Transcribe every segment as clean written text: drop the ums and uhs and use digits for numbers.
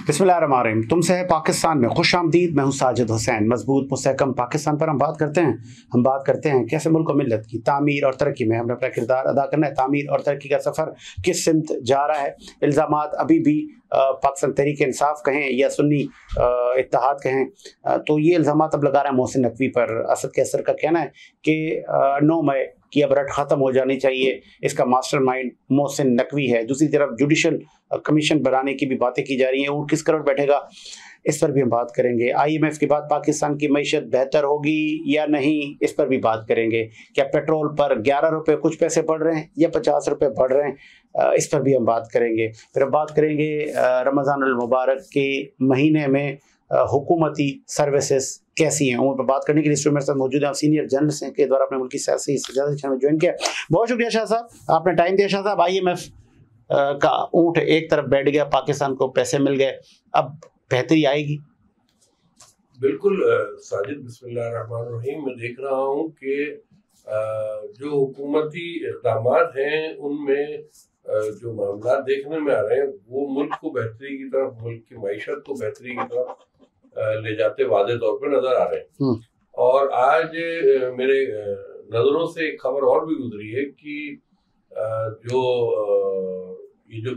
बिस्मिल्लाहिर्रहमानिर्रहीम। तुमसे है पाकिस्तान में खुश आमदीद। मैं हूँ साजिद हुसैन। मजबूत मुस्तहकम पाकिस्तान पर हम बात करते हैं कैसे मुल्क और मिल्लत की तामीर और तरक्की में हमने अपना किरदार अदा करना है। तामीर और तरक्की का सफ़र किस सिमत जा रहा है। इल्ज़ामात अभी भी पाकिस्तान तहरीक इंसाफ कहें या सुन्नी इत्तेहाद कहें, तो ये इल्ज़ामात अब लगा रहा है मोहसिन नकवी पर। असद कैसर का कहना है कि 9 मई की अब रट ख़त्म हो जानी चाहिए, इसका मास्टरमाइंड मोहसिन नकवी है। दूसरी तरफ जुडिशल कमीशन बनाने की भी बातें की जा रही हैं, ऊँट किस करोड़ बैठेगा, इस पर भी हम बात करेंगे। IMF के बाद पाकिस्तान की मईशत बेहतर होगी या नहीं, इस पर भी बात करेंगे। क्या पेट्रोल पर 11 रुपये कुछ पैसे बढ़ रहे हैं या 50 रुपये बढ़ रहे हैं, इस पर भी हम बात करेंगे। फिर हम बात करेंगे रमज़ानुल मुबारक के महीने में हुकूमती सर्विसेज कैसी हैं, उन पर बात करने के लिए स्टूडियो मेरे साथ मौजूद हैं सीनियर जर्नलिस्ट हैं के द्वारा अपने मुल्क की सियासी में ज्वाइन किया। बहुत शुक्रिया शाह साहब, आपने टाइम दिया। शाह साहब, IMF का ऊँट एक तरफ बैठ गया, पाकिस्तान को पैसे मिल गए, अब बेहतरी आएगी? बिल्कुल साजिद, बिस्मिल्लाहिर्रहमानिर्रहीम। मैं देख रहा हूँ कि जो हुकूमती इक़दामात हैं उनमें जो मामला देखने में आ रहे हैं वो मुल्क को बेहतरी की तरफ, मुल्क की मईशत को बेहतरी की तरफ ले जाते वादे तौर पर नजर आ रहे हैं। और आज मेरे नज़रों से एक खबर और भी गुजरी है कि ये जो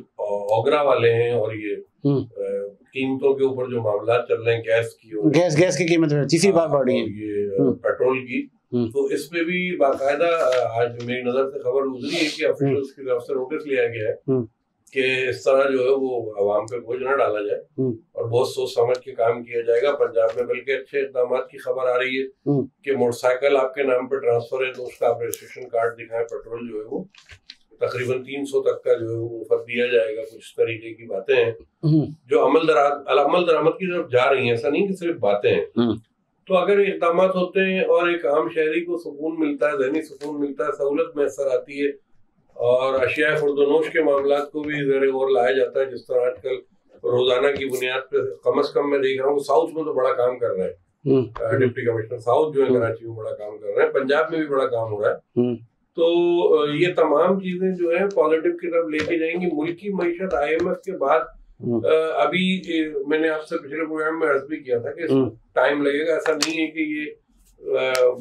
ओगरा वाले हैं और ये कीमतों के ऊपर जो मामला चल रहे हैं, गैस की कीमत में तीसरी बार बढ़ रही है, ये पेट्रोल की, तो इसमें भी बाकायदा आज मेरी नजर से खबर गुजरी है कि ऑफिशियल्स की तरफ से नोटिस लिया गया है कि इस तरह जो है वो अवाम पे बोझ न डाला जाए और बहुत सोच समझ के काम किया जाएगा। पंजाब में बल्कि अच्छे इक़दाम की खबर आ रही है कि मोटरसाइकिल आपके नाम पर ट्रांसफर है तो उसका आप रजिस्ट्रेशन कार्ड दिखाएं, पेट्रोल जो है वो तकरीबन 300 तक का जो है वो ऑफर दिया जाएगा। कुछ तरीके की बातें हैं जो अमल दरामद की तरफ जा रही हैं, ऐसा नहीं कि सिर्फ बातें हैं। तो अगर इक़दाम होते हैं और एक आम शहरी को सुकून मिलता है, ज़हनी सुकून मिलता है, सहूलत मैसर आती है और अशिया खुर्दनोश के मामला को भी ज़ेर गौर लाया जाता है, जिस तरह आजकल रोजाना की बुनियाद पर कम से कम मैं देख रहा हूँ साउथ में तो बड़ा काम कर रहे हैं। डिप्टी कमिश्नर साउथ जो है कराची में बड़ा काम कर रहे हैं, पंजाब में भी बड़ा काम हो रहा है। तो ये तमाम चीजें जो है पॉजिटिव की तरफ लेके जाएंगी मुल्क की मईशत। IMF के बाद अभी मैंने आपसे पिछले प्रोग्राम में अर्ज भी किया था कि टाइम लगेगा। ऐसा नहीं है कि ये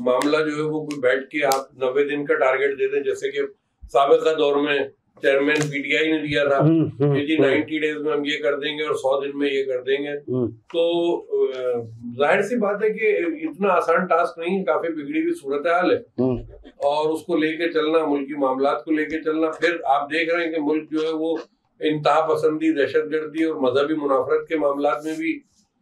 मामला जो है वो कोई बैठ के आप 90 दिन का टारगेट दे दें, जैसे कि साबिक़ा दौर में चेयरमैन PTI ने दिया था कि जी 90 डेज में हम ये कर देंगे और 100 दिन में ये कर देंगे। तो जाहिर सी बात है कि इतना आसान टास्क नहीं है, काफी बिगड़ी हुई सूरत हाल है और उसको लेके चलना, मुल्की मामलात को लेके चलना। फिर आप देख रहे हैं कि मुल्क जो है वो इंतहा पसंदी, दहशतगर्दी और मजहबी मुनाफरत के मामलात में भी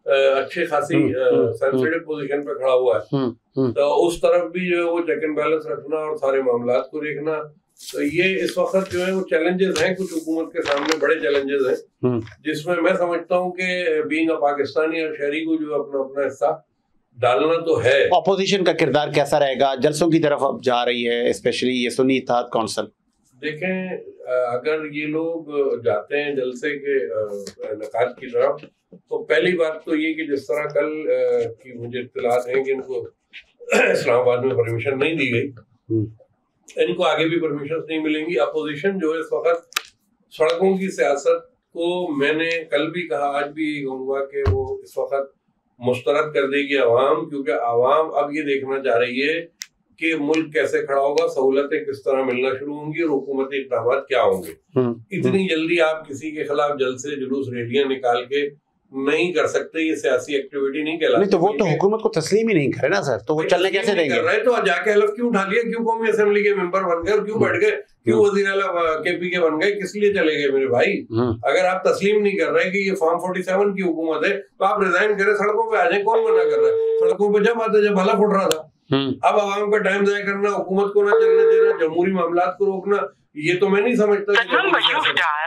अच्छे खासी सेंसिटिव पोजीशन पे खड़ा हुआ है। तो उस तरफ भी जो है वो चेक एंड बैलेंस रखना और सारे मामलात को देखना, तो ये इस वक्त जो है वो चैलेंजेस हैं कुछ हुकूमत के सामने, बड़े चैलेंजेस हैं जिसमें मैं समझता हूँ कि बीइंग अ पाकिस्तानी और शहरी को जो अपना अपना हिस्सा डालना तो है। ऑपोजिशन का किरदार कैसा रहेगा? जलसों की तरफ अब जा रही है, स्पेशली ये सुन्नी इत्तेहाद कौंसिल। देखें, अगर ये लोग जाते हैं जलसे के इनेकाद की तरफ, तो पहली बात तो ये कि जिस तरह कल की मुझे इत्तलात हैं कि इनको इस्लामाबाद में परमिशन नहीं दी गई, इनको आगे भी परमिशन नहीं मिलेंगी। अपोजिशन जो है इस वक्त सड़कों की सियासत को, मैंने कल भी कहा, आज भी कहूँगा कि वो इस वक्त मुस्तरद कर देगी अवाम, क्योंकि अवाम अब ये देखना चाह रही है कि मुल्क कैसे खड़ा होगा, सहूलतें किस तरह मिलना शुरू होंगी और हुकूमती इक़दाम क्या होंगे। इतनी जल्दी आप किसी के खिलाफ जलसे, जुलूस, रैलियां निकाल के नहीं कर सकते, ये सियासी एक्टिविटी नहीं कहलाती। नहीं तो वो तो हुकूमत को तस्लीम ही नहीं करे ना सर, तो वो चलने कैसे देंगे? कर रहे तो जाके हलफ क्यों उठा लिया, क्यों कौमी असेंबली के मेंबर बन गए और क्यों बैठ गए, क्यों वज़ीर आला KP के बन गए, किस लिए चले गए मेरे भाई? अगर आप तस्लीम नहीं कर रहे कि ये फॉर्म 47 की हुकूमत है तो आप रिजाइन करें, सड़कों पे आ जाए। कौन मना कर रहा है? सड़कों पे जब आते जब हलफ उठ रहा था। अब आवाम का टाइम जाया करना, हुकूमत को ना चलने देना, जमहूरी मामलात को रोकना, ये तो मैं नहीं समझता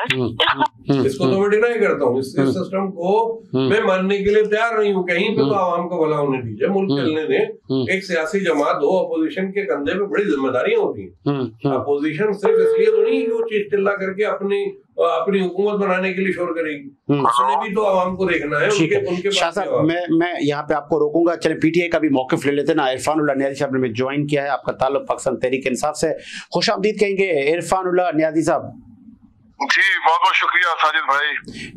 कि इसको तो मैं डिनाई करता हूँ। इस सिस्टम को मैं मानने के लिए तैयार नहीं हूँ। कहीं पे तो आवाम को भला होने दीजिए, मुल्क चलने दें। एक सियासी जमात हो, अपोजिशन के कंधे पे बड़ी जिम्मेदारियां होती हैं। अपोजिशन सिर्फ इसलिए तो नहीं कि वो चीज चिल्ला करके अपनी हुकूमत बनाने के लिए शोर करेगी, उसने भी तो आवाम को देखना है। उनके शाह साहब, मैं यहाँ पे आपको रोकूंगा। चले PTI का भी मौक़िफ़ ले लेते ना। इरफानुल्लाह नियाज़ी साहब ने ज्वाइन किया है, आपका ताल्लुक पाकिस्तान तहरीक इंसाफ से, खुश आमदीद कहेंगे इरफानुल्लाह नियाज़ी साहब। जी बहुत बहुत शुक्रिया साजिद भाई।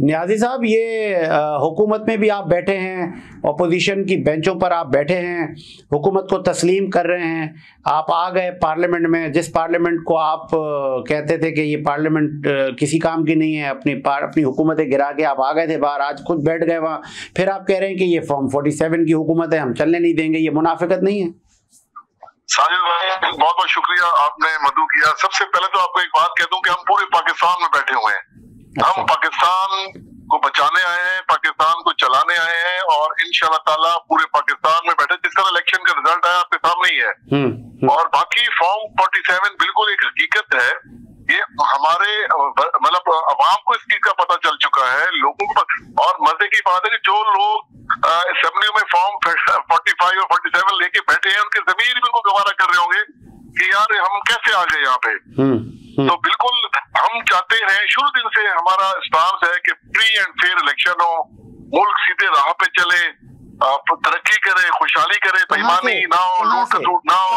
नियाजी साहब, ये हुकूमत में भी आप बैठे हैं, अपोजिशन की बेंचों पर आप बैठे हैं, हुकूमत को तस्लीम कर रहे हैं, आप आ गए पार्लियामेंट में, जिस पार्लियामेंट को आप कहते थे कि ये पार्लियामेंट किसी काम की नहीं है, अपनी हुकूमतें गिरा के आप आ गए थे बाहर, आज खुद बैठ गए वहाँ, फिर आप कह रहे हैं कि ये फॉर्म 47 की हुकूमत है, हम चलने नहीं देंगे, ये मुनाफिकत नहीं है? साजिद भाई बहुत बहुत शुक्रिया, आपने मदू किया। सबसे पहले तो आपको एक बात कह दूं कि हम पूरे पाकिस्तान में बैठे हुए हैं। अच्छा। हम पाकिस्तान को बचाने आए हैं, पाकिस्तान को चलाने आए हैं और इंशाल्लाह ताला पूरे पाकिस्तान में बैठे। जिस तरह इलेक्शन का रिजल्ट आया आपके सामने ही है। और बाकी फॉर्म 47 बिल्कुल एक हकीकत है, ये हमारे मतलब अवाम को इस चीज का पता चल चुका है, लोगों को। और मजे की बात है कि जो लोग असेंबली में फॉर्म 45 और 47 लेके बैठे हैं, उनके जमीर भी उनको गवारा कर रहे होंगे कि यार हम कैसे आ गए यहाँ पे। तो बिल्कुल हम चाहते हैं, शुरू दिन से हमारा स्टांस है कि फ्री एंड फेयर इलेक्शन हो, मुल्क सीधे राह पे चले, तरक्की करे, खुशहाली करे, बेईमानी ना हो, लूट खसूट ना हो,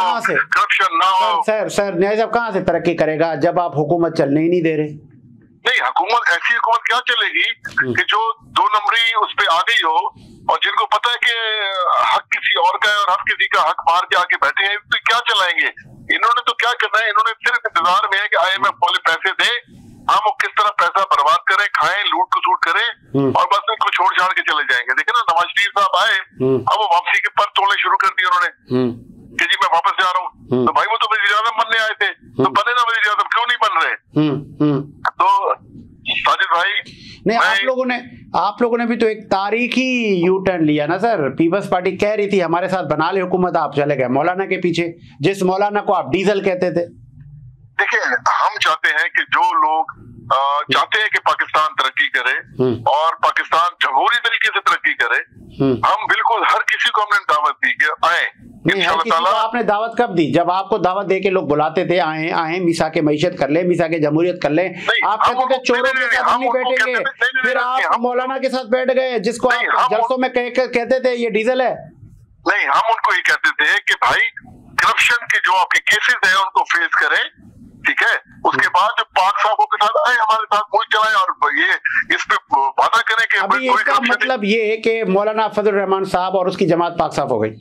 करप्शन ना हो। सर न्याय साहब, कहाँ से तरक्की करेगा जब आप हुकूमत चलने ही नहीं दे रहे? नहीं, हुकूमत ऐसी हुकूमत क्या चलेगी कि जो 2 नंबरी उस पे आ गई हो और जिनको पता है कि हक किसी और का है और हर किसी का हक मार के आके बैठे हैं, तो क्या चलाएंगे? इन्होंने तो क्या करना है, इन्होंने सिर्फ इंतजार में है कि IMF वाले पैसे दे, हम किस तरह पैसा बर्बाद करें, खाएं, लूट खसूट करें और बस उनको छोड़ छाड़ के चले जाएंगे। देखिए ना, नवाज शरीफ साहब आए, अब वो वापसी के पर तोड़ने शुरू कर दिए उन्होंने कि जी मैं वापस जा रहा हूँ। तो भाई वो तो वज़ीर आज़म बनने आए थे, तो बने ना वज़ीर आज़म, क्यों नहीं बन रहे? तो साजिद भाई नहीं, आप लोगों ने भी तो एक तारीखी यू टर्न लिया ना सर। पीपल्स पार्टी कह रही थी हमारे साथ बना ले हुकूमत, आप चले गए मौलाना के पीछे, जिस मौलाना को आप डीजल कहते थे। देखिए, हम चाहते हैं कि जो लोग चाहते हैं कि पाकिस्तान तरक्की करे और पाकिस्तान जमहूरी तरीके से तरक्की करे, हम बिल्कुल हर किसी को हमने दावत दी कि आए। आपने दावत कब दी? जब आपको दावत दे के लोग बुलाते थे, आए मिसा के मईशत कर ले, मिसा के जमहूरियत कर ले, आप कहते थे चोरों के साथ नहीं बैठेंगे, फिर आप मौलाना के साथ बैठ गए जिसको आप जलसों में कहते थे ये डीजल है। नहीं, हम उनको ये कहते थे कि भाई करप्शन के जो आपके केसेस हैं उनको फेस करें, ठीक है, उसके बाद जो पाक साहब के साथ आए, हमारे साथ मुल्क चलाए और ये इस पे वादा करें कि अभी इसका मतलब ये है कि मौलाना फजल रहमान साहब और उसकी जमात पाक साफ हो गई?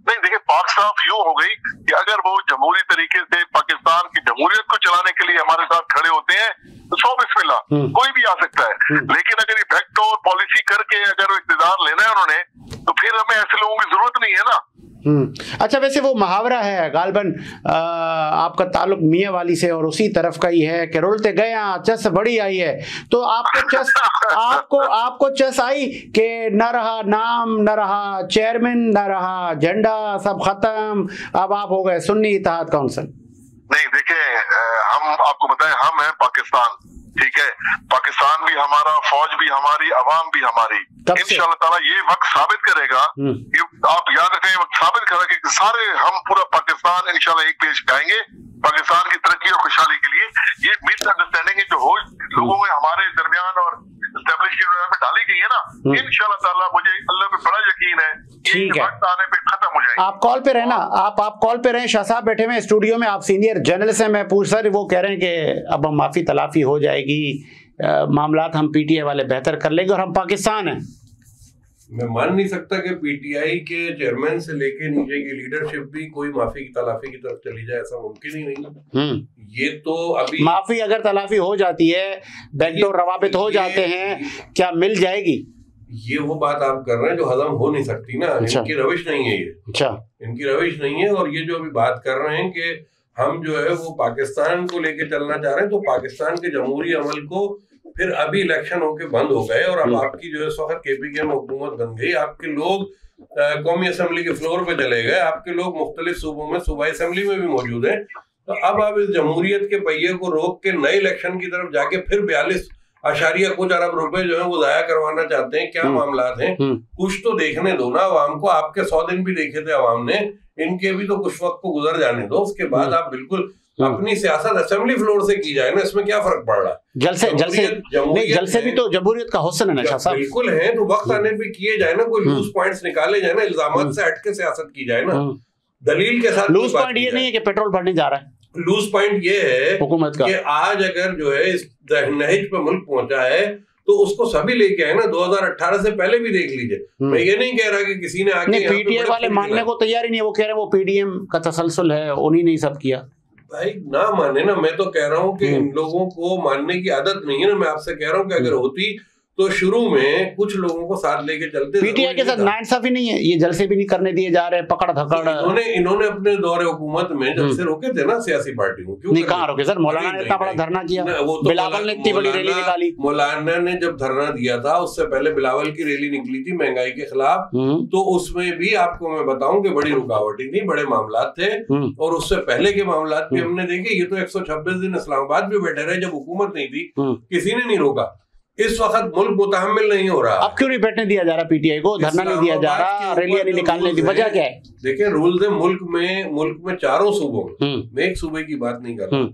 नहीं, देखिए, पाक साफ यूं हो गई कि अगर वो जमहूरी तरीके से पाकिस्तान की जमहूरियत को चलाने के लिए हमारे साथ खड़े होते हैं तो 100 बिस्मिल्लाह, कोई भी आ सकता है। लेकिन अगर ये बैकडोर पॉलिसी करके अगर वो इक़्तिदार लेना है उन्होंने, तो फिर हमें ऐसे लोगों की जरूरत नहीं है ना। अच्छा, वैसे वो मुहावरा है गालबन आपका ताल्लुक मियाँ वाली से और उसी तरफ का ही है कि रुलते गए यहाँ चस बड़ी आई है, तो आपको चस आपको चस आई कि न रहा नाम, न रहा चेयरमैन, न रहा झंडा, सब खत्म, अब आप हो गए सुन्नी इत्तेहाद काउंसिल? नहीं, देखिए, हम आपको बताएं, हम हैं पाकिस्तान, ठीक है, पाकिस्तान भी हमारा, फौज भी हमारी, अवाम भी हमारी। इंशाअल्लाह ताला ये वक्त साबित करेगा, आप याद रखें, वक्त साबित करेगा कि सारे हम पूरा पाकिस्तान इंशाअल्लाह एक पेज आएंगे पाकिस्तान की तरक्की और खुशहाली के लिए। ये मिसअंडरस्टैंडिंग जो हो लोगों में हमारे दरमियान और एस्टेब्लिशमेंट में डाली गई है ना, इंशाअल्लाह ताला मुझे अल्लाह पे बड़ा यकीन है, ठीक है, वक्त आने पे खत्म हो जाएगी। आप कॉल पे रहना, आप कॉल पे रहें। शाह साहब बैठे हुए स्टूडियो में, आप सीनियर जर्नलिस्ट हैं। मैं पूछ सर, वो कह रहे हैं कि अब हम माफी तलाफी हो जाएगी, मामलात हम PTI वाले बेहतर कर लेंगे और हम पाकिस्तान हैं। मैं मान नहीं सकता कि PTI के चेयरमैन से लेके नीचे की लीडरशिप भी कोई माफी की तलाफी की तरफ चली जाए, ऐसा मुमकिन ही नहीं। ये तो अभी माफी अगर तलाफी हो जाती है, बैकडोर रवाबित हो जाते हैं, क्या मिल जाएगी? ये वो बात आप कर रहे हैं जो हजम हो नहीं सकती ना। अच्छा। इनकी रविश नहीं है ये। अच्छा, इनकी रविश नहीं है। और ये जो अभी बात कर रहे हैं कि हम जो है वो पाकिस्तान को लेके चलना चाह रहे हैं, तो पाकिस्तान के जमहूरी अमल को फिर अभी इलेक्शन होके बंद हो गए और अब आपकी जो है इस वक्त KPK में हुकूमत बन गई, आपके लोग कौमी असेंबली के फ्लोर पे चले गए, आपके लोग मुख्तलिफ सूबों में सूबाई असेंबली में भी मौजूद हैं। तो अब आप इस जमहूरियत के पहिए को रोक के नए इलेक्शन की तरफ जाके फिर 42 कुछ अरब रुपए जो है वो जाया करवाना चाहते हैं। क्या मामलात हैं, कुछ तो देखने दो ना आवाम को। आपके 100 दिन भी देखे थे आवाम ने, इनके भी तो कुछ वक्त को गुजर जाने दो, उसके बाद आप बिल्कुल अपनी सियासत असेंबली फ्लोर से की जाए ना, इसमें क्या फर्क पड़ रहा है? जल से भी तो जमहूरियत का हुस्न है ना साहब। बिल्कुल है, तो वक्त आने पे किए जाए ना, कोई लूज पॉइंट्स निकाले जाए ना, इल्जामात से हट के सियासत की जाए ना, दलील के साथ। लूज पॉइंट ये नहीं है कि पेट्रोल बढ़ने जा रहा है, लूज पॉइंट ये है हुकूमत का कि आज अगर जो है इस नहज पे मुल्क पहुंचा है तो उसको सभी लेके आए ना। 2018 से पहले भी देख लीजिए। मैं ये नहीं कह रहा कि किसी ने आके पीटीआई वाले मानने को तैयार ही नहीं है, वो कह रहे हैं वो पीडीएम का तसलसल है, उन्हीं ने सब किया। भाई ना माने ना, मैं तो कह रहा हूँ कि इन लोगों को मानने की आदत नहीं है ना। मैं आपसे कह रहा हूँ कि अगर होती तो शुरू में कुछ लोगों को साथ लेके चलते। पीटीआई के साथ नाइंसाफी नहीं है, ये जलसे भी नहीं करने दिए जा रहे, पकड़ धकड़। इन्होंने अपने दौरे हुकूमत में जलसे रोके थे ना सियासी पार्टियों को, क्यों नहीं कहाँ रोके सर? मौलाना ने इतना बड़ा धरना किया, बिलावल ने इतनी बड़ी रैली निकाली। मौलाना ने जब धरना दिया था उससे पहले बिलावल की रैली निकली थी महंगाई के खिलाफ, तो उसमें भी आपको मैं बताऊं कि बड़ी रुकावटें थी, बड़े मामला थे। और उससे पहले के मामला भी हमने देखे। ये तो 126 दिन इस्लामाबाद में बैठे रहे जब हुकूमत नहीं थी, किसी ने नहीं रोका। इस वक्त मुल्क मुतहम्मिल नहीं हो रहा। अब क्यों नहीं बैठने दिया जा रहा पीटीआई को, धरना नहीं दिया जा रहा, रैलियां नहीं निकालने दी, वजह क्या है? देखिए रूल्स है मुल्क में चारों सूबों में, मैं एक सूबे की बात नहीं कर रहा,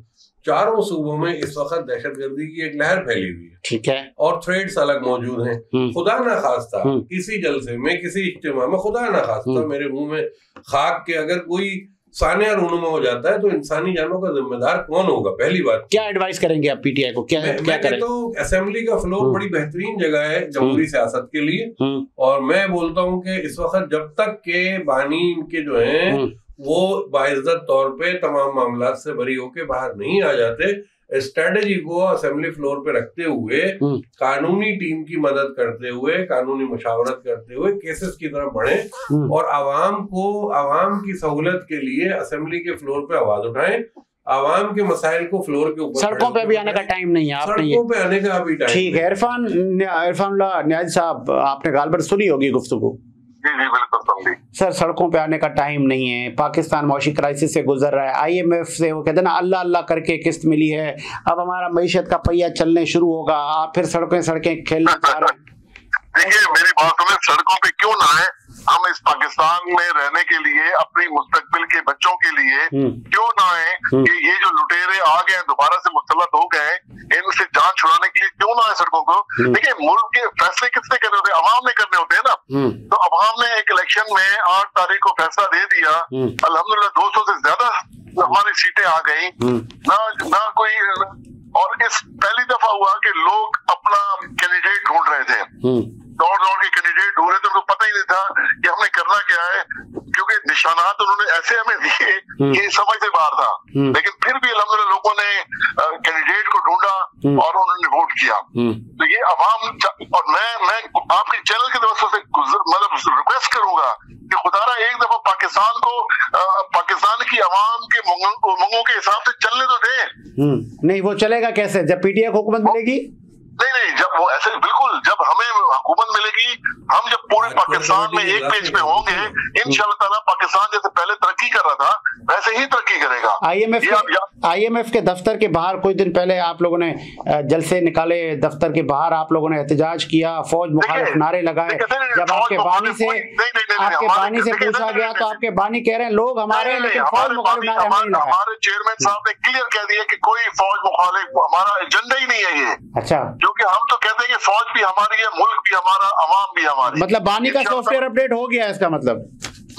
चारों सूबों में इस वक्त दहशतगर्दी की एक लहर फैली हुई है। ठीक है। और थ्रेड्स अलग मौजूद हैं। खुदा ना खास्ता किसी जलसे में, किसी इज्तिमा में, खुदा ना खास्ता मेरे मुंह में खाक के अगर कोई सानिया रूनुमा हो जाता है तो इंसानी जानों का जिम्मेदार कौन होगा? पहली बात, क्या एडवाइस करेंगे आप पीटीआई को? क्या करें? तो असेंबली का फ्लोर बड़ी बेहतरीन जगह है जमहूरी सियासत के लिए। और मैं बोलता हूँ कि इस वक्त जब तक के बानी इनके जो हैं वो बाइज्जत तौर पे तमाम मामला से बरी होके बाहर नहीं आ जाते, स्ट्रेटेजी को असेंबली फ्लोर पे रखते हुए, कानूनी टीम की मदद करते हुए, कानूनी मुशावरत करते हुए केसेस की तरफ बढ़े और आवाम की सहूलत के लिए असेंबली के फ्लोर पे आवाज उठाएं। आवाम के मसाइल को फ्लोर के ऊपर, सड़कों पे भी आने का टाइम नहीं है, सड़कों पे आने का अभी टाइम। ठीक है। इरफानुल्लाह नियाज़ी साहब, आपने गालबर सुनी होगी गुफ्तगू। सर सड़कों पे आने का टाइम नहीं है, पाकिस्तान मौशी क्राइसिस से गुजर रहा है, IMF से वो कहते हैं ना अल्लाह अल्लाह करके किस्त मिली है, अब हमारा मईशत का पहिया चलने शुरू होगा, आप फिर सड़कें खेलने जा रहे हैं। देखिए मेरी बात सुने, सड़कों पे क्यों ना है, हम इस पाकिस्तान में रहने के लिए, अपनी मुस्तकबिल के बच्चों के लिए क्यों ना है कि ये जो लुटेरे आ गए दोबारा से मुसल्लत हो गए, इनसे जान छुड़ाने के लिए क्यों ना है सड़कों को। देखिए मुल्क के फैसले किसने करने होते हैं? अवाम ने करने होते हैं ना। तो अवाम ने एक इलेक्शन में 8 तारीख को फैसला दे दिया, अल्हम्दुलिल्लाह 200 से ज्यादा हमारी सीटें आ गई ना कोई। और इस पहली दफा हुआ कि लोग अपना कैंडिडेट ढूंढ रहे थे, दौड़ के कैंडिडेट ढूंढ रहे थे, उनको पता ही नहीं था कि हमने करना क्या है, क्योंकि निशानात उन्होंने ऐसे हमें दिए कि समझ से बाहर था। लेकिन फिर भी अल्हम्दुलिल्लाह लोगों ने कैंडिडेट को ढूंढा और उन्होंने वोट किया। तो ये अवाम, और मैं आपके चैनल के दोस्तों से मतलब रिक्वेस्ट करूंगा कि खुदारा एक दफा पाकिस्तान को, पाकिस्तान की अवाम के उमंगों के हिसाब से चलने तो दे। नहीं वो चलेगा कैसे जब पीटीआई को हुकूमत मिलेगी? नहीं, जब वो ऐसे बिल्कुल, जब हमें हुकूमत मिलेगी, हम जब पूरे पाकिस्तान में एक पेज पे होंगे, इंशाअल्लाह ताला पाकिस्तान जैसे पहले तरक्की कर रहा था वैसे ही तरक्की करेगा। IMF के दफ्तर के बाहर कुछ दिन पहले आप लोगों ने जलसे निकाले, दफ्तर के बाहर आप लोगों ने एहतजाज किया, फौज मुखालिफ नारे लगाए। जब आपके बानी से पूछा गया तो आपके बानी कह रहे हैं लोग हमारे, लेकिन फौज मुखालिफ नारे हमारे चेयरमैन साहब ने क्लियर कह दिया कि कोई फौज मुखालिफ हमारा एजेंडा ही नहीं है ये। अच्छा, क्योंकि हम तो कहते हैं कि फौज भी हमारी है, मुल्क भी हमारा, अवाम भी हमारी। मतलब बानी का सॉफ्टवेयर अपडेट हो गया है इसका मतलब?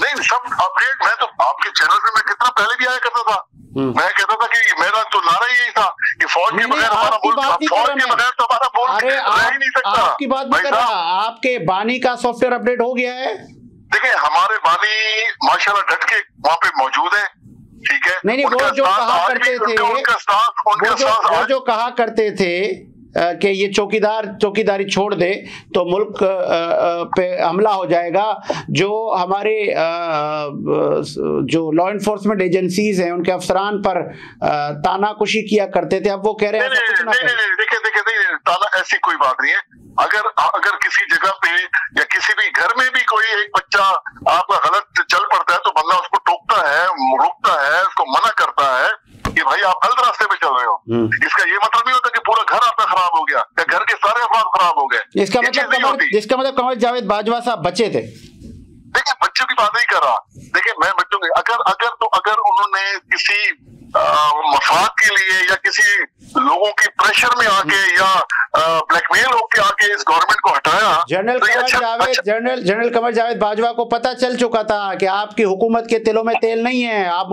नहीं, सब अपडेट, मैं तो आपके चैनल पे मैं कितना पहले भी आया करता था, मैं कहता था कि मेरा तो नारा यही था कि फौज के बगैर हमारा मुल्क, फौज के बगैर तो हमारा मुल्क रह ही नहीं सकता। आपकी बात नहीं कर रहा, आपके बानी का सॉफ्टवेयर अपडेट हो गया है? देखिए हमारे बानी माशाल्लाह डट के वहाँ पे मौजूद है, ठीक है। नहीं, वो जो कहा करते थे, वो जो कहा करते थे कि ये चौकीदारी छोड़ दे तो मुल्क पे हमला हो जाएगा, जो हमारे जो लॉ इन्फोर्समेंट एजेंसीज हैं उनके अफसरान पर तानाकुशी किया करते थे, अब वो कह रहे हैं देखिए ताना ऐसी कोई बात नहीं है। अगर किसी जगह पे या किसी भी घर में भी कोई एक बच्चा आपका गलत चल पड़ता है तो बंदा उसको टोकता है, रोकता है, उसको मना करता है कि भाई आप गलत रास्ते पे चल रहे हो। इसका ये मतलब नहीं होता कि पूरा घर आपका खराब हो गया या घर के सारे अफराद खराब हो गए। इसका मतलब कमर जावेद बाजवा साहब बचे थे। देखिए बच्चों की बात नहीं कर रहा, देखिए मैं बच्चों की अगर उन्होंने किसी मफाद के लिए या किसी लोगों की प्रेशर में आके या ब्लैकमेल होके आके इस गवर्नमेंट को हटाया, जनरल कमर जावेद बाजवा को पता चल चुका था कि आपकी हुकूमत के तिलों में तेल नहीं है, आप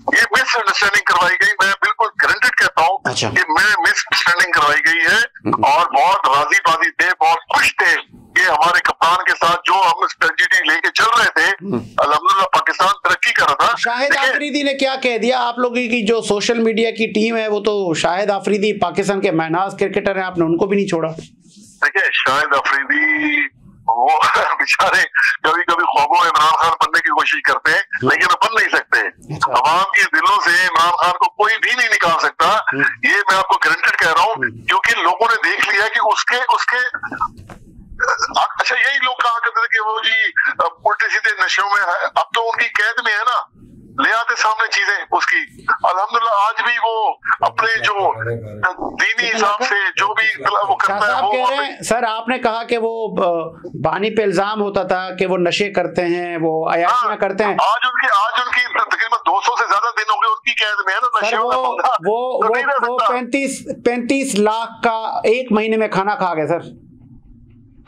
ये मिसअंडरस्टैंडिंग करवाई गई, मैं बिल्कुल ग्रांटेड कहता हूँ कि मिसअंडरस्टैंडिंग करवाई गई है और बहुत राजी बाजी थे, बहुत खुश थे कि हमारे कप्तान के साथ जो हम स्ट्रेटजी लेके चल रहे थे, अल्हम्दुलिल्लाह पाकिस्तान तरक्की कर रहा था। शाहिद आफरीदी ने क्या कह दिया? आप लोगों की जो सोशल मीडिया की टीम है वो तो शाहिद आफरीदी पाकिस्तान के मैनाज क्रिकेटर हैं, आपने उनको भी नहीं छोड़ा। देखिए शाहिद आफरीदी वो बेचारे कभी कभी ख्वाबों में इमरान खान बनने की कोशिश करते हैं, लेकिन वो बन नहीं सकते। अवाम के दिलों से इमरान खान को कोई भी नहीं निकाल सकता, ये मैं आपको गारंटेड कह रहा हूँ, क्योंकि लोगों ने देख लिया कि उसके अच्छा यही लोग कहा करते थे कि वो जी उल्टे सीधे नशों में है, अब तो उनकी कैद में है ना, ले आते सामने चीजें उसकी। अल्हम्दुलिल्लाह आज भी वो अपने जो दीनी हिसाब से जो भी वो करता है वो कह रहे हैं। सर आपने कहा कि वो बानी पे इल्जाम होता था कि वो नशे करते हैं, वो अयाशियां करते हैं। आज उनकी तकरीबन 200 से ज्यादा दिन हो गए उनकी कैद में है ना, नशे वो 35 लाख का एक महीने में खाना खा गए सर।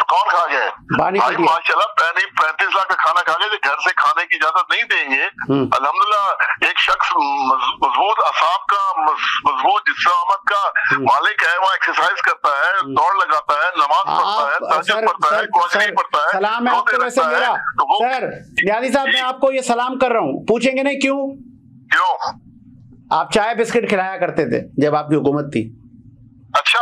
तो कौन खा गए? माशाल्लाह 35 लाख का खाना खा गए, घर से खाने की इजाजत नहीं देंगे। अल्हम्दुलिल्लाह एक शख्स मजबूत असाब का, मजबूत जिस्मात का मालिक है, वो एक्सरसाइज करता है, दौड़ लगाता है, नमाज पढ़ता है, तहज्जुद पढ़ता है, कुरान पढ़ता है। सलाम है आपको वैसे मेरा सर नियाज़ी साहब, मैं आपको ये सलाम कर रहा हूँ। पूछेंगे नहीं क्यों? आप चाय बिस्किट खिलाया करते थे जब आपकी हुकूमत थी। अच्छा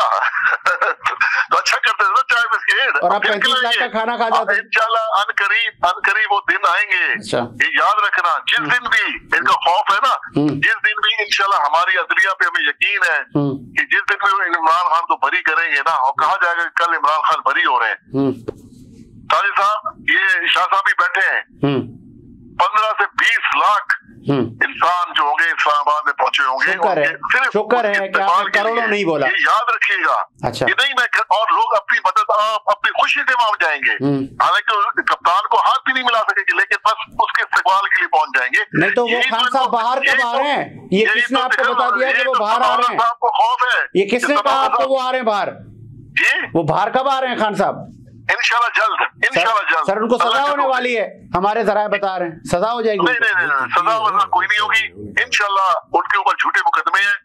तो अच्छा करते थे ना चाय बिस्किट, और आप 35 लाख का खाना खा जाते। इंशाल्लाह अनकरीब वो दिन आएंगे। अच्छा। ये याद रखना, जिस दिन भी इनका खौफ है ना, जिस दिन भी इंशाल्लाह हमारी अदलिया पे हमें यकीन है कि जिस दिन भी वो इमरान खान को बरी करेंगे ना, और कहा जाएगा कल इमरान खान बरी हो रहे हैं। तारिक साहब, ये शाह साहब भी बैठे हैं, 15 से 20 लाख इंसान जो होंगे इस्लामाबाद में पहुंचे होंगे। शुक्र है कि आपने करोड़ों नहीं बोला, ये याद रखिएगा। अच्छा। ये नहीं मैं, और लोग अपनी मदद अपनी खुशी से वहां जाएंगे, हालांकि कप्तान को हाथ भी नहीं मिला सकेंगे, लेकिन बस उसके इस्तेमाल के लिए पहुंच जाएंगे। नहीं तो वो खान साहब बाहर कब आ रहे हैं? ये किसने आपको बता दिया कि वो बाहर आ रहे हैं? आपको खौफ है? ये किसने कहा आपको वो आ रहे हैं बाहर? जी वो बाहर कब आ रहे हैं खान साहब? इंशाल्लाह जल्द। सर उनको सजा होने वाली है, हमारे जराए बता रहे हैं, सजा हो जाएगी। नहीं सजा वजा कोई नहीं होगी इंशाल्लाह। उनके ऊपर झूठे मुकदमे हैं,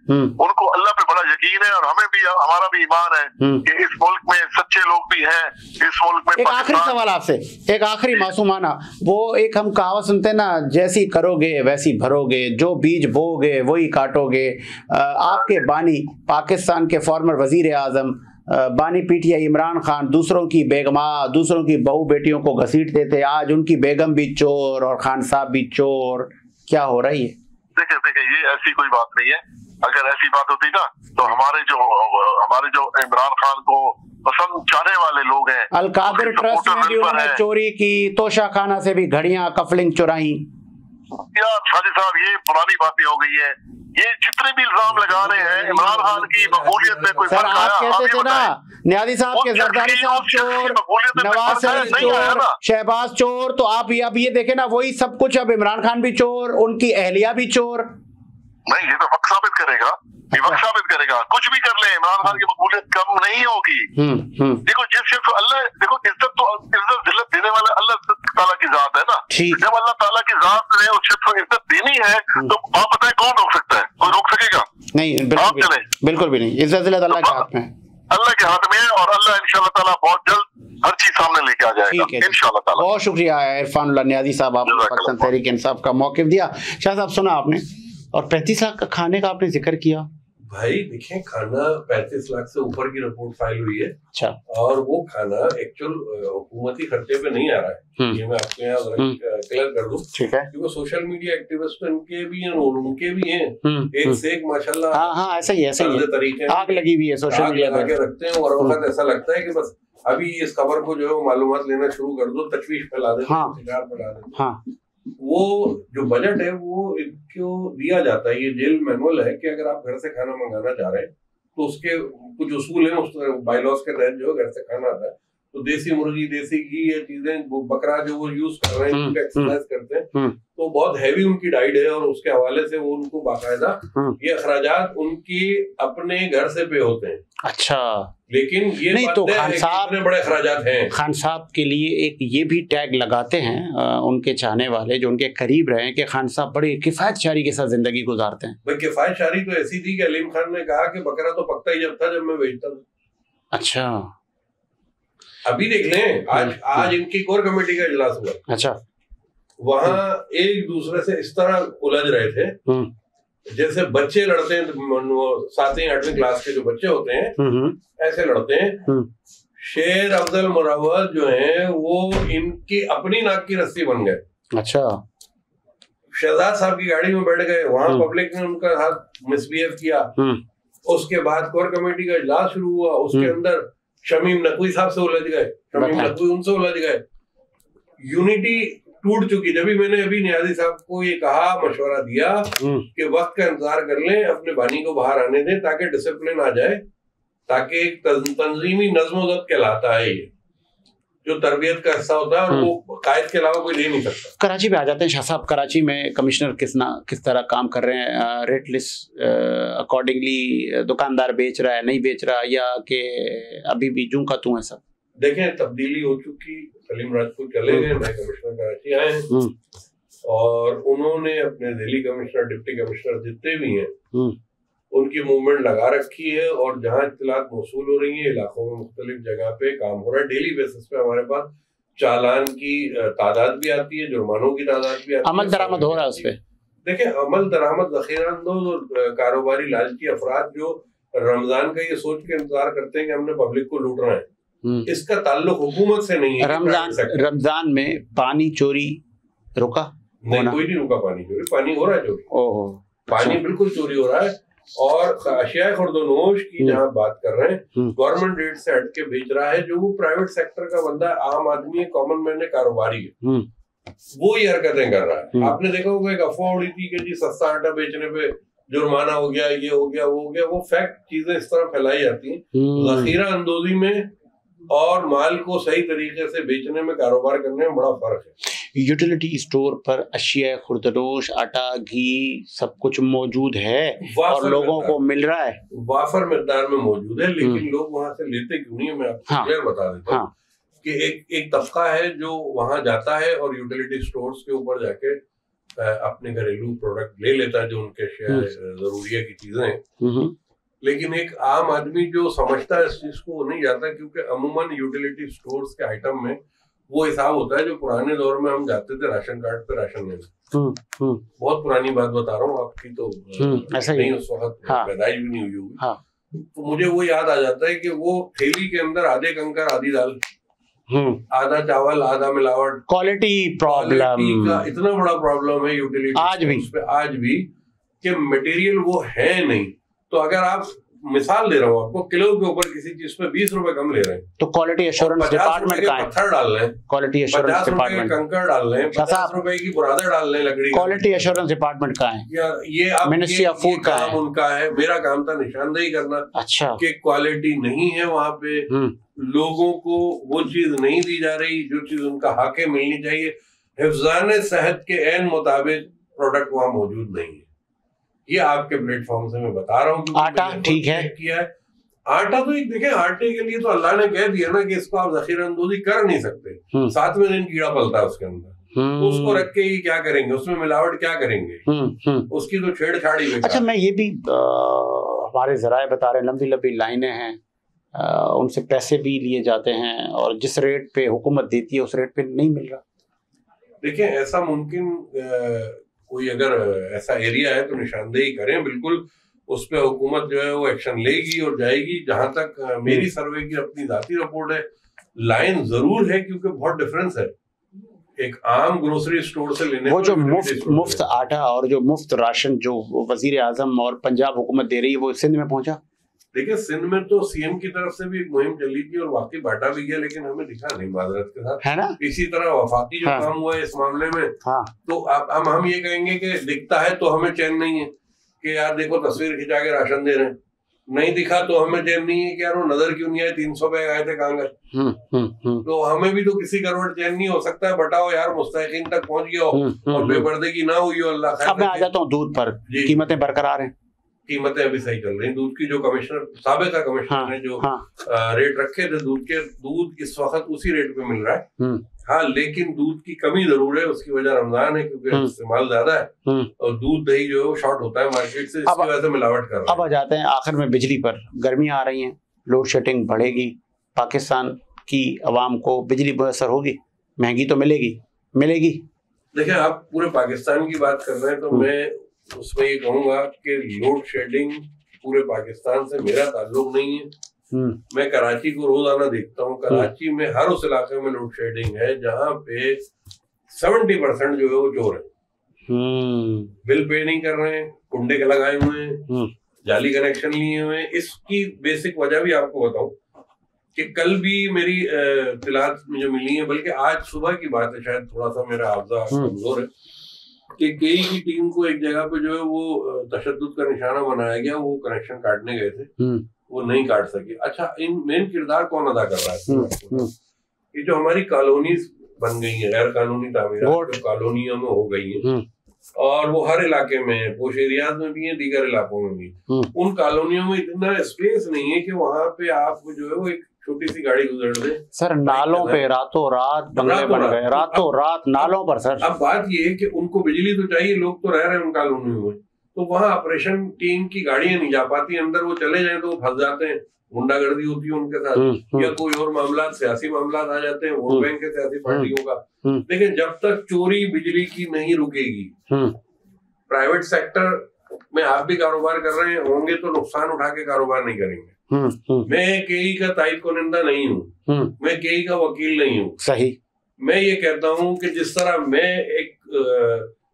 उनको अल्लाह पे बड़ा यकीन है, और हमें भी, हमारा भी ईमान है कि इस मुल्क में सच्चे लोग भी हैं। इस मुल्क में एक आखिरी सवाल आपसे, एक आखिरी मासूमाना, वो एक हम कहावत सुनते ना, जैसी करोगे वैसी भरोगे, जो बीज बोगे वही काटोगे। आपके बानी पाकिस्तान के फॉर्मर वजीर आजम बानी पीटीआई इमरान खान दूसरों की बेगमा, दूसरों की बहू बेटियों को घसीट देते, आज उनकी बेगम भी चोर और खान साहब भी चोर, क्या हो रही है? देखिए ये ऐसी कोई बात नहीं है। अगर ऐसी बात होती ना तो हमारे जो इमरान खान को पसंद चाहने वाले लोग हैं, अलकादिर ट्रस्ट में भी उन्होंने चोरी की, तोशा खाना से भी घड़ियां कफलिंग चुराई। यार साजिद साहब, ये पुरानी बातें हो गई है। ये जितने भी इल्जाम लगा रहे हैं इमरान खान की मकबूलियत में कोई सर, आप कहते थे ना नियाज़ी साहब के जरदारी साहब चोर, नवाज शरीफ चोर, शहबाज चोर, तो आप अब ये देखे ना वही सब कुछ। अब इमरान खान भी चोर, उनकी अहलिया भी चोर। नहीं, ये तो वक्त साबित करेगा, वक्त साबित करेगा। कुछ भी कर ले, इमरान खान की मकबूलियत कम नहीं होगी। देखो जिस शख्स अल्लाह, देखो इज्जत जिल्लत देने वाला अल्लाह ताला की जात है ना। जब अल्लाह ताला की जात ने उस शख्स को इज्जत देनी है तो आप बताएं कौन रोक सकता है? कोई रोक सकेगा? नहीं, बिल्कुल भी नहीं। इज्जत जिल्लत अल्लाह के हाथ में, अल्लाह के हाथ में, और अल्लाह इंशाल्लाह ताला बहुत जल्द हर चीज सामने लेके आ जाएगा इंशाल्लाह ताला। बहुत शुक्रिया इरफानुल्लाह नियाज़ी साहब, आपने पाकिस्तान तहरीक इंसाफ का मौक़िफ़ दिया। शाह साहब सुना आपने, और 35 लाख का खाने का आपने जिक्र किया। भाई देखिए, खाना 35 लाख से ऊपर की रिपोर्ट फाइल हुई है। अच्छा। और वो खाना एक्चुअल हुकूमती खर्चे पे नहीं आ रहा है, ये मैं आपके यहाँ क्लियर कर दूं। ठीक है, क्योंकि सोशल मीडिया एक्टिविस्ट इनके भी हैं, उनके भी हैं, एक से एक माशाल्लाह। हाँ, ऐसा ही है तरीके, आग लगी हुई है सोशल मीडिया पे रखते हैं, और वक्त ऐसा लगता है कि बस अभी इस खबर को जो है मालूमात लेना शुरू कर दो, तशवीश फैला देते, शिकार फैला देते। वो जो बजट है वो इनको दिया जाता है, ये जेल मैनुअल है कि अगर आप घर से खाना मंगाना चाह रहे हैं तो उसके कुछ उसूल हैं, उस बायलॉज के तहत जो घर से खाना आता है तो देसी मुर्गी, देसी घी, ये चीजें, बकरा जो वो यूज कर रहे हैं, एक्सरसाइज करते हैं, तो बहुत हैवी उनकी डाइट है और उसके हवाले से वो उनको बाकायदा ये अखराजात उनकी अपने घर से पे होते हैं। अच्छा, लेकिन ये नहीं तो खान साहब, इतने बड़े अखराजात हैं, खान साहब के लिए एक ये भी टैग लगाते हैं उनके चाहने वाले जो उनके करीब रहे कि खान साहब बड़ी किफायतशारी के साथ जिंदगी गुजारते हैं। भाई किफायतशारी तो ऐसी थी कि अलीम खान ने कहा कि बकरा तो पकता ही जब था जब मैं बेचता था। अच्छा, अभी देख लें, आज इनकी कोर कमेटी का इजलास हुआ। अच्छा, वहां एक दूसरे से इस तरह उलझ रहे थे जैसे बच्चे लड़ते हैं, 7वीं 8वीं क्लास के जो बच्चे होते हैं ऐसे लड़ते हैं। शेर अफजल मुरावत जो है वो इनकी अपनी नाक की रस्सी बन गए। अच्छा, शहजाद साहब की गाड़ी में बैठ गए, वहां पब्लिक ने उनका हाथ मिसबिहेव किया। उसके बाद कोर कमेटी का इजलास शुरू हुआ, उसके अंदर शमीम नकवी साहब से उलझ गए, शमीम नकवी उनसे उलझ गए, यूनिटी टूट चुकी। जब भी मैंने अभी नियाजी साहब को ये कहा, मशवरा दिया कि वक्त का इंतजार कर लें, अपने बानी को बाहर आने दें ताकि डिसिप्लिन आ जाए, ताकि एक तंजीमी नज़्म व ज़ब्त कहलाता है ये, जो तरबियत का हिस्सा होता है और वो कायद के अलावा कोई दे नहीं सकता। कराची पे आ जाते हैं शाह साहब। कराची में कमिश्नर किस तरह काम कर रहे हैं? रेट लिस्ट अकॉर्डिंगली दुकानदार बेच रहा है, नहीं बेच रहा, या कि अभी भी जूं का तू है सब? देखें, तब्दीली हो चुकी, सलीम राजपूत चले गए, नए कमिश्नर कराची आए हैं और उन्होंने अपने दिल्ली कमिश्नर, डिप्टी कमिश्नर जितने भी हैं उनकी मूवमेंट लगा रखी है और जहां इत्तलात मौसूल हो रही है इलाकों में मुख्तलिफ जगह पे काम हो रहा है। डेली बेसिस पे हमारे पास चालान की तादाद भी आती है, जुर्मानों की तादाद भी आती है, अमल दरामद हो रहा है उस पर। देखिए, अमल दरामद ज़ख़ीरा अंदोज़ और कारोबारी लालची अफराद जो रमजान का ये सोच के इंतजार करते हैं कि हमने पब्लिक को लूटना है, इसका ताल्लुक हुकूमत से नहीं है। रमजान में पानी चोरी रुका? नहीं, कोई नहीं रुका पानी चोरी। पानी हो रहा है चोरी, पानी बिल्कुल चोरी हो रहा है। और अशिया खुर्दनोश की जहाँ बात कर रहे हैं, गवर्नमेंट रेट से हट के बेच रहा है, जो वो प्राइवेट सेक्टर का बंदा, आम आदमी है, कॉमन मैन है, कारोबारी है, वो ये हरकतें कर रहा है। आपने देखा होगा एक अफवाह उड़ी थी कि जी सस्ता आटा बेचने पे जुर्माना हो गया, ये हो गया, वो हो गया। वो फैक्ट चीजें इस तरह फैलाई जाती हैं। ज़ख़ीरा अंदोज़ी में और माल को सही तरीके से बेचने में, कारोबार करने में बड़ा फर्क है। यूटिलिटी स्टोर पर अशिया खुर्दनोश, आटा, घी सब कुछ मौजूद है और लोगों को मिल रहा है, वाफर मिकदार में मौजूद है, लेकिन लोग वहां से लेते क्यों नहीं है? मैं आपको क्लियर बता देता हूँ कि एक तबका है जो वहां जाता है और यूटिलिटी स्टोर्स के ऊपर जाके अपने घरेलू प्रोडक्ट ले लेता है, जो उनके जरूरिया की चीजें हैं। लेकिन एक आम आदमी जो समझता है इस चीज को, वो नहीं जाता, क्योंकि अमूमन यूटिलिटी स्टोर्स के आइटम में वो हिसाब होता है जो पुराने दौर में हम जाते थे राशन कार्ड पे राशन लेने। बहुत पुरानी बात बता रहा हूँ आपकी, तो ऐसा नहीं, उस वक्त पैदाइश भी नहीं हुई होगी। तो मुझे वो याद आ जाता है कि वो थैली के अंदर आधे कंकर, आधी दाल, आधा चावल, आधा मिलावट, क्वालिटी प्रॉब्लम का इतना बड़ा प्रॉब्लम है यूटिलिटी आज भी कि मटेरियल वो है नहीं। तो अगर आप, मिसाल दे रहा हूँ आपको, किलो के ऊपर किसी चीज पे 20 रुपए कम ले रहे हैं, तो क्वालिटी एश्योरेंस डिपार्टमेंट का पत्थर डाल रहे हैं, क्वालिटी एश्योरेंस डिपार्टमेंट कंकड़ डाल रहे हैं, 50 रुपए की बुरादा डाल रहे हैं लकड़ी, क्वालिटी एश्योरेंस डिपार्टमेंट का है ये मिनिस्ट्री ऑफ फूड का है, उनका है। मेरा काम था निशानदेही करना। अच्छा, कि क्वालिटी नहीं है वहाँ पे, लोगों को वो चीज नहीं दी जा रही जो चीज उनका हक है, मिलनी चाहिए। हिफ्ज़ान सेहत के ऐन मुताबिक प्रोडक्ट वहाँ मौजूद नहीं है। ये आपके प्लेटफॉर्म से मैं बता रहा हूँ। आटा ठीक है, किया है आटा तो एक, देखें, आटे के लिए तो अल्लाह ने कह दिया ना कि इसको आप ज़ख़ीरा अंदोज़ी कर नहीं सकते। 7वें दिन कीड़ा पलता है उसके अंदर, तो उसको रख के ही क्या करेंगे, उसमें मिलावट क्या करेंगे, उसकी तो छेड़छाड़ ही। अच्छा, मैं ये भी हमारे ज़राए बता रहे हैं, लंबी लंबी लाइनें हैं, उनसे पैसे भी लिए जाते हैं और जिस रेट पे हुकूमत देती है उस रेट पे नहीं मिल रहा। देखिए, ऐसा मुमकिन कोई अगर ऐसा एरिया है तो निशानदेही करें, बिल्कुल उस पर हुकूमत जो है वो एक्शन लेगी और जाएगी। जहां तक मेरी सर्वे की अपनी जाती रिपोर्ट है, लाइन जरूर है, क्योंकि बहुत डिफरेंस है एक आम ग्रोसरी स्टोर से लेने, वो जो मुफ्त आटा और जो मुफ्त राशन जो वजीर आजम और पंजाब हुकूमत दे रही है, वो सिंध में पहुंचा। देखिए, सिंध में तो सीएम की तरफ से भी एक मुहिम चली थी और वाकई बांटा भी गया, लेकिन हमें दिखा नहीं माजरत के साथ, है ना। इसी तरह वफाकी जो काम हुआ है इस मामले में, तो अब हम ये कहेंगे कि दिखता है तो हमें चैन नहीं है कि यार देखो तस्वीर खिंचा के राशन दे रहे हैं, नहीं दिखा तो हमें चैन नहीं है कि यार वो नजर क्यों नहीं आए, 300 बैग आए थे कहाँ गए। तो हमें भी तो किसी करवट चैन नहीं हो सकता है, बताओ यार मुस्तहिकीन तक पहुंच गया हो और बेपर्दे की ना हुई हो, अल्लाह खैर। अब मैं आ जाता हूँ दूध पर, कीमतें बरकरार हैं? कीमतें अभी सही चल रही। दूध की जो कमिश्नर साबिका कमिश्नर ने जो रेट रखे थे दूध के, दूध इस वक्त उसी रेट पे मिल रहा है। हाँ, लेकिन दूध की कमी जरूर है, उसकी वजह रमजान है क्योंकि इस्तेमाल ज्यादा है और दूध दही जो है वो शॉर्ट होता है मार्केट से, इसकी वजह से मिलावट कर रहे हैं। अब आ जाते हैं आखिर में बिजली पर। गर्मियां आ रही हैं, लोड शेडिंग बढ़ेगी, पाकिस्तान की आवाम को बिजली मुयसर होगी, महंगी तो मिलेगी। देखिए, आप पूरे पाकिस्तान की बात कर रहे हैं तो मैं उसमें ये कहूंगा कि लोड शेडिंग पूरे पाकिस्तान से मेरा ताल्लुक नहीं है। मैं कराची को रोजाना देखता हूँ, कराची में हर उस इलाके में लोड शेडिंग है जहाँ पे 70% जो है वो चोर है। बिल पे नहीं कर रहे हैं, कुंडे के लगाए हुए हैं, जाली कनेक्शन लिए हुए हैं। इसकी बेसिक वजह भी आपको बताऊं कि कल भी मेरी इत्तलात मुझे मिली है, बल्कि आज सुबह की बात है, शायद थोड़ा सा मेरा हाफजा कमजोर है, कि केई की टीम को एक जगह पे जो है वो तशद्दुद का निशाना बनाया गया, वो कनेक्शन काटने गए थे, वो नहीं काट सके। अच्छा, इन मेन किरदार कौन अदा कर रहा है? ये जो हमारी कॉलोनीज बन गई है, गैर कानूनी तामीरात जो कॉलोनियों में हो गई है, और वो हर इलाके में है, पोश एरियाज में भी है, दीगर इलाकों में भी। उन कॉलोनियों में इतना स्पेस नहीं है कि वहां पे आप जो है वो एक छोटी सी गाड़ी गुजर दे। सर, नालों पे रातों रात बंगले बन गए, रातों रात नालों पर। सर, अब बात ये है कि उनको बिजली तो चाहिए, लोग तो रह रहे हैं उन कॉलोनियों में, तो वहाँ ऑपरेशन टीम की गाड़ियां नहीं जा पाती अंदर, वो चले जाए तो वो फंस जाते हैं, गुंडागर्दी होती है उनके साथ, या कोई और मामला, सियासी मामला आ जाते हैं, वोट बैंक के सियासी पार्टियों का। लेकिन जब तक चोरी बिजली की नहीं रुकेगी, प्राइवेट सेक्टर में आप भी कारोबार कर रहे होंगे तो नुकसान उठा के कारोबार नहीं करेंगे। मैं केई का ताइद कुनिंदा नहीं हूँ, मैं केई का वकील नहीं हूँ। सही। मैं ये कहता हूँ कि जिस तरह मैं एक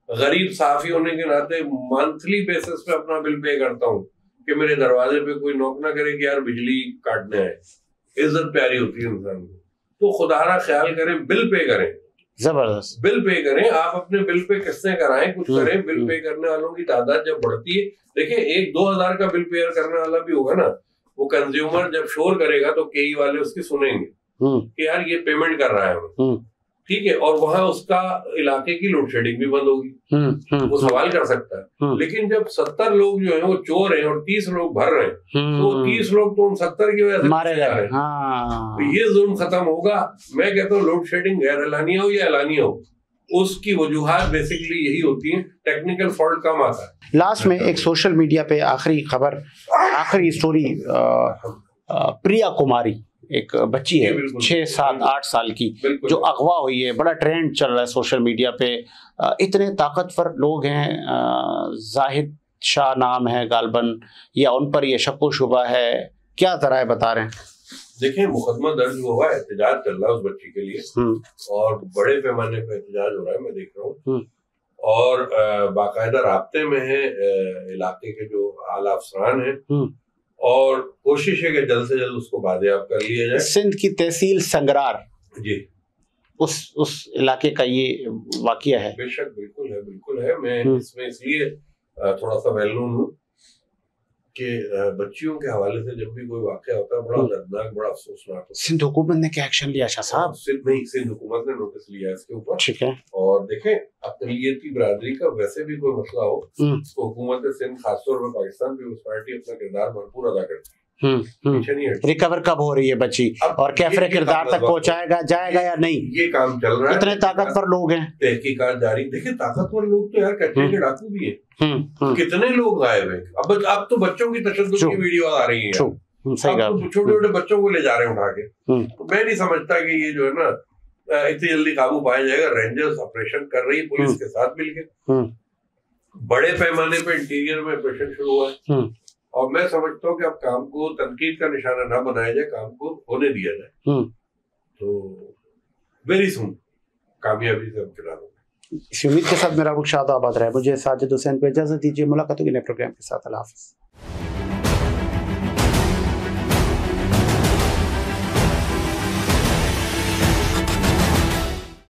गरीब साफी होने के नाते मंथली बेसिस पे अपना बिल पे करता हूँ कि मेरे दरवाजे पे कोई नॉक ना करे कि यार बिजली काटने आए, इज्जत प्यारी होती है इंसान को, तो खुदारा ख्याल करें, बिल पे करें, जबरदस्त बिल पे करें। आप अपने बिल पे किस्तें कराएं, कुछ करें। बिल पे करने वालों की तादाद जब बढ़ती है, देखिए 1-2 हज़ार का बिल पे करने वाला भी होगा ना, वो कंज्यूमर जब शोर करेगा तो कई वाले उसकी सुनेंगे कि यार ये पेमेंट कर रहा है, ठीक है, और वहां उसका इलाके की लोड शेडिंग भी बंद होगी, वो सवाल कर सकता है। लेकिन जब 70 लोग जो है वो चोर हैं और 30 लोग भर रहे हैं, तो 30 लोग तो उन 70 की वजह से मारे जा रहे हैं। तो ये जुल्म खत्म होगा। मैं कहता हूँ लोड शेडिंग गैर एलानिया हो या एलानिया हो, उसकी वजूहात बेसिकली यही होती है, टेक्निकल फॉल्ट कम आता है। लास्ट में एक सोशल मीडिया पे आखिरी खबर, आखिरी स्टोरी, प्रिया कुमारी एक बच्ची है 6, 7, 8 साल की जो अगवा हुई है। बड़ा ट्रेंड चल रहा है सोशल मीडिया पे। इतने ताकतवर लोग हैं, जाहिद शाह नाम है गालबन, या उन पर ये शक व शुबा है, क्या तरह है बता रहे हैं? देखिए, मुकदमा दर्ज हुआ है, एहतजाज चल रहा है उस बच्ची के लिए और बड़े पैमाने पर एहतजाज हो रहा है, मैं देख रहा हूँ, और बाकायदा राब्ते में है इलाके के जो आला अफसरान है, और कोशिश है कि जल्द से जल्द उसको बाजियाब कर लिया जाए। सिंध की तहसील संगरार जी, उस इलाके का ये वाकया है। बेशक, बिल्कुल है। मैं इसमें इसलिए थोड़ा सा वेल नोन हूँ कि बच्चियों के हवाले से जब भी कोई वाकया होता है बड़ा दर्दनाक, बड़ा अफसोसनाक होता है। सिंध हुकूमत ने क्या एक्शन लिया शाह साहब? सिंध हुकूमत ने नोटिस लिया इसके ऊपर, ठीक है। और देखें, अक़लियती बिरादरी का वैसे भी कोई मसला हो तो हुकूमत सिंध खासतौर पर पाकिस्तान पीपल्स पार्टी अपना किरदार भरपूर अदा करती है, पीछे नहीं हटती। रिकवर कब हो रही है बच्ची और कैफरे किरदार तक पहुंचाएगा जाएगा या नहीं, ये काम चल रहा है। इतने ताकतवर लोग हैं, तहकीकात जारी। देखिए, ताकतवर लोग तो यार कच्चे के डाकू भी है, कितने लोग गायब है। अब तो बच्चों की तशद्दुद की वीडियो आ रही है, छोटे छोटे बच्चों को ले जा रहे हैं उठा के। तो मैं नहीं समझता कि ये जो है ना इतनी जल्दी काबू पाया जाएगा। रेंजर्स ऑपरेशन कर रही है पुलिस के साथ मिलकर, बड़े पैमाने पे इंटीरियर में ऑपरेशन शुरू हुआ है, और मैं समझता हूँ कि अब काम को तनकीद का निशाना ना बनाया जाए, काम को होने दिया जाए, तो वेरी सून कामयाबी से हम चला रहे हैं। इस उम्मीद के साथ मेरा रुख शाद आबाद रहे। मुझे साजिद हुसैन को इजाजत दीजिए। मुलाकात होगी नए प्रोग्राम के साथ। अल्लाह हाफिज़।